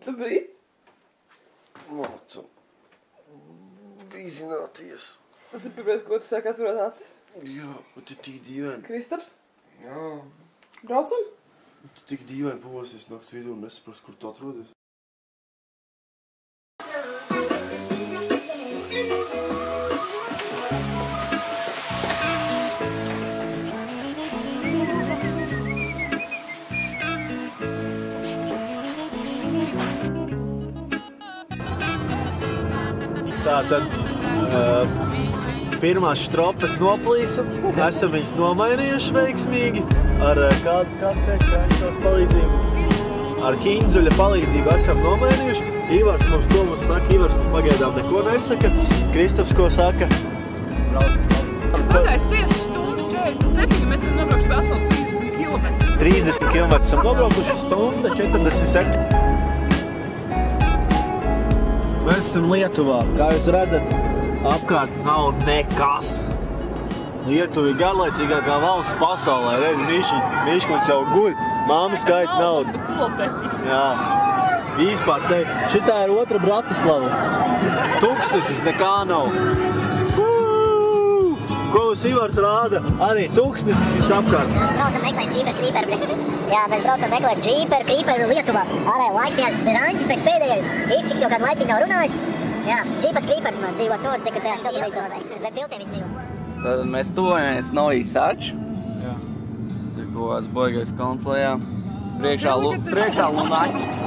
Labrīt. Mācu. Vīzināties. Tas ir pirmais, ko tu sāki atverot acis? Jā, bet ir tik dīvaini. Kristaps? Jā. Braucam? Tu tik dīvaini pamosies nakts vidū un nesaprast, kur tu atrodies. Tātad pirmās stropes noplīsa, esam viņas nomainījuši veiksmīgi ar kādu palīdzību. Ar Kinzuļa palīdzību esam nomainījuši. Ivars mums ko mums saka, Ivars mums pagaidām neko nesaka. Kristaps ko saka? Pagājis tiesa stunda 47, mēs esam nobraukuši vesels 30 km. 30 km esam nobraukuši, stunda 47. Mēs esam Lietuvā. Kā jūs redzat, apkārt nav nekas. Lietuva ir garlaicīgākā valsts pasaulē. Reiz Miškuns jau guļ, māmas gaita naudu. Jā. Vispār te, šitā ir otra Bratislava. Tuksnesis nekā nav. Ko mums Ivars rāda? Arī tuksnesis visapkārt. Braucam meklēt Creeperu. Jā, mēs braucam meklēt Creeperu Lietuvā. Ārēj laiks, jā, Raņķis pēc pēdējais. Ivčiks jau kādu laicīgi nav runājis. Jā, Creepers man dzīvo tur, tikai tajā silta beidzos. Zem tiltiem viņi dzīvo. Tad mēs tuvojamies Novī Sač. Jā. Tur kaut kāds boigais kalns lejā. Priekšā Lunaķis.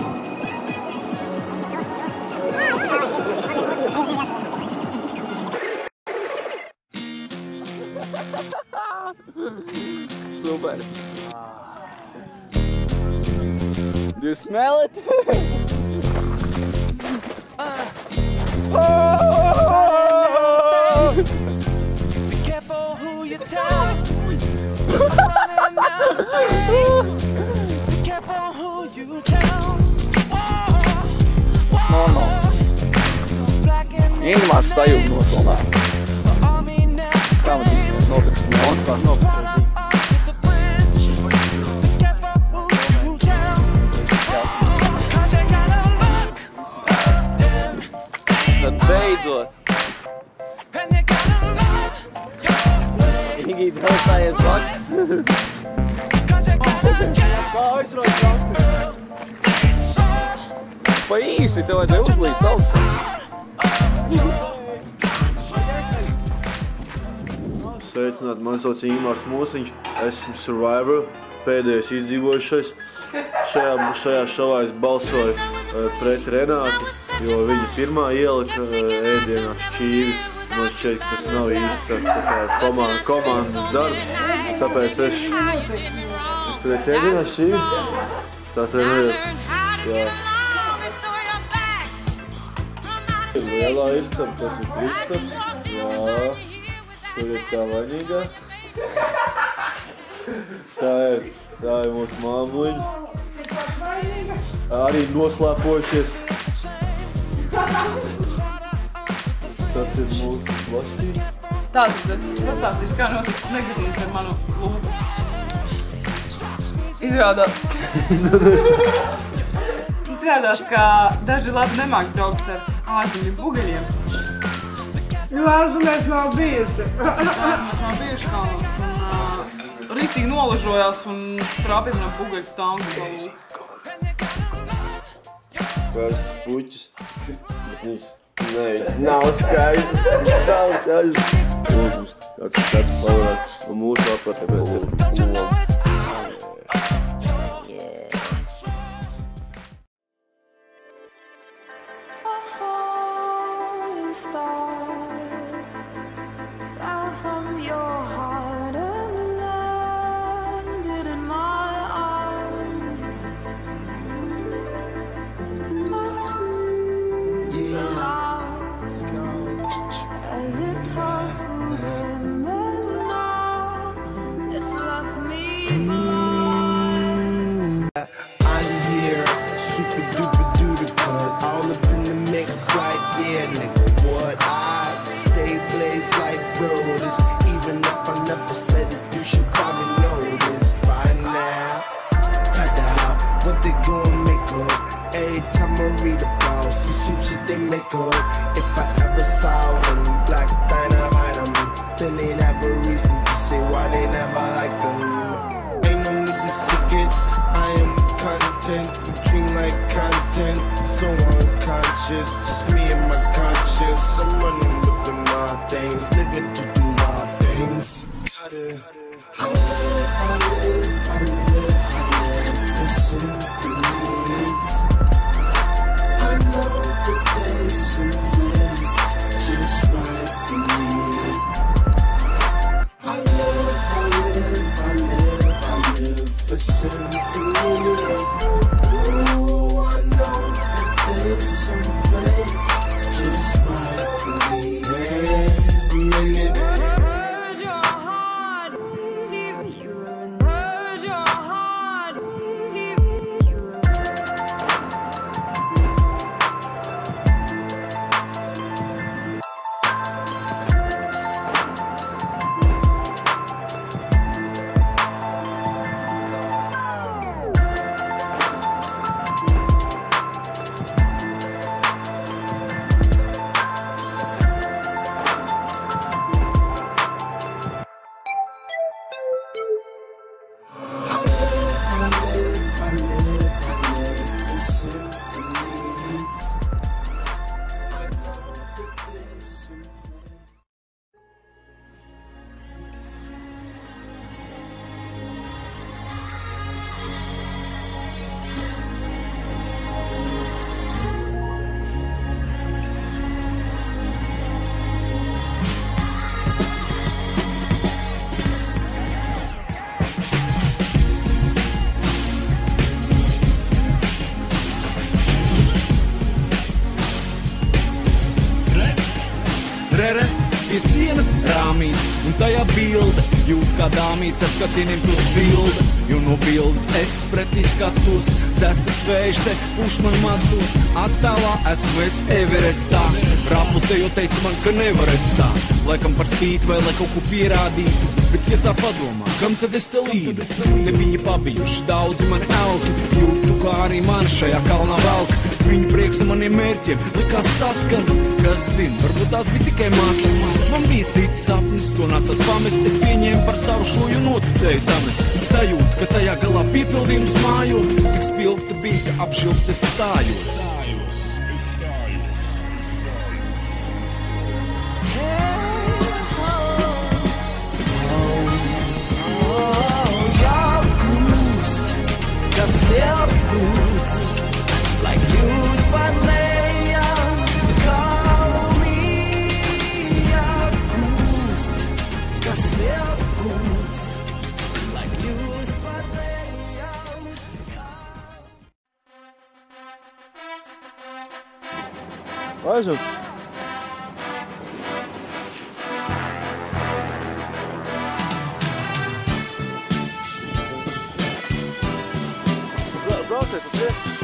Super. Do you smell it? Be careful who you tell. Be careful who you tell. No. Ingmārs sajūta nosolnā. Samadīsies notiks. Monstās notiks. Tad beidzot. Ingīt hausājies blakus. Pa īsi tev vajadzēja uzlīst augstā. Sveicināt, man sauc Ingmārs Mūsiņš, esmu Survivor, pēdējais izdzīvojušais. Šajā šovā es balsoju pret Renāti, jo viņa pirmā ielika ēdienā šķīvi. Man šķiet, ka tas nav īsti tas komandas darbs, tāpēc es pēc ēdienā šķīvi. Es atvainojos. Jā. Lielā irstaba, tas ir Kristaps. Jā. Tur ir tā vainīgā. Tā ir mūsu māmuļa. Arī noslēpojusies. Tas ir mūsu plašķīns. Tātad es pastāstīšu, kā notiks negadījums ar manu lūpu. Izrādās, ka daži labi nemāk braukt ar ārzemju bugaļiem. Jo ārzemēs nav bijuši. Ārzemēs nav bijuši kalnos un riktīgi nolažojās un trāpīja man bugaļu stāvu. Skaists puķis. Bet viņas nav skaists. Viņas nav skaists. Lūdzu, kāds pavarās. Un mūsu apkārtē pēc ir. What they gon' make up? Every time I conscious, just me and my conscience. I'm running with the my things, living to do my things. Cut it. I live for symphonies. I know that there's some place just right for me. I live for symphonies. Ooh, I know that there's some place just right for me. Yeah, a minute. Pie sienas rāmīts, un tajā bilde jūt kā dāmīts ar skatieniem tu silda. Jo no bildes es pretī skatos, dzestas vējš te puš man matos. Attālā esmu es Everestā, rāpus te jau teica man, ka nevar es tā. Laikam par spīti vai lai kaut ko pierādītu, bet ja tā padomā, kam tad es te līdu? Te bija pabijuši daudzi mani auti, jūtu kā arī mani šajā kalnā velk. Viņu prieks ar maniem mērķiem likās saskan, kas zina, varbūt tās bija tikai masas. Man bija cits sapnis, to nācās pamest, es pieņēmu par savu šoju un noticēju tam es sajūtu, ka tajā galā piepildījums mājo, tik spilgta bija, ka apšilps es stājos. Kas neapgūts, like jūs pārlējām, kalnī apgūst. Kas neapgūts, like jūs pārlējām. Aizjūt. Brauciet uz priekšu.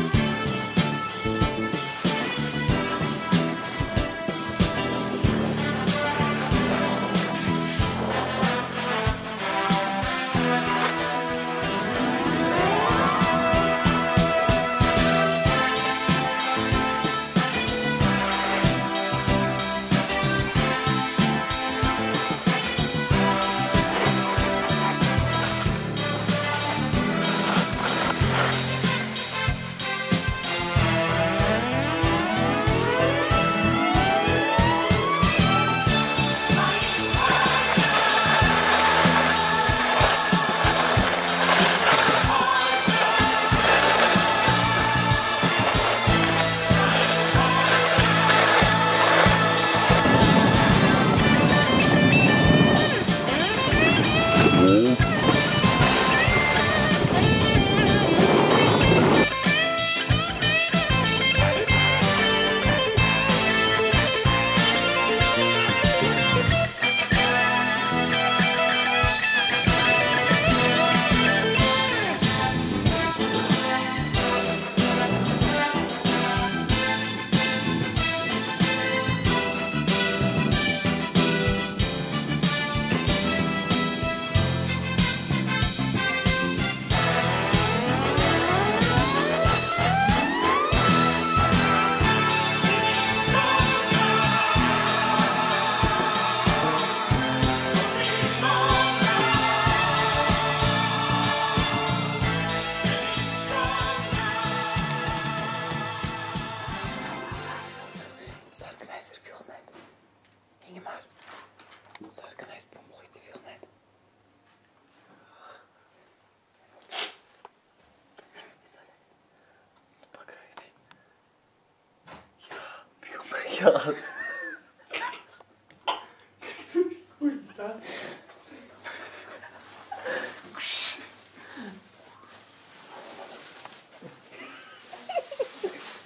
nekās.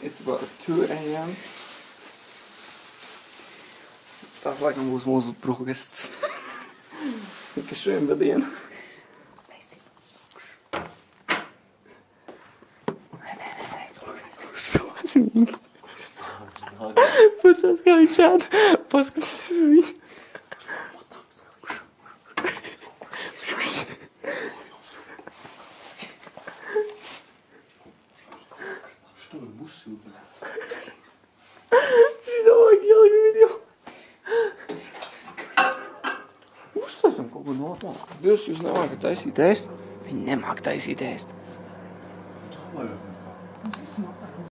It's about 2 a.m. Tas laikam būs mūsu brokasts. Tikai šodien pa dienu. Uzspilēsim viņu. Pasās kā viņš šāda. Paskatīsim viņu. Что вы бусы, блядь? Давай, делай видео. Uztaisam kaut ko notlāk. Dievs, jūs nemākat taisīt ēst? Viņi nemāk taisīt ēst.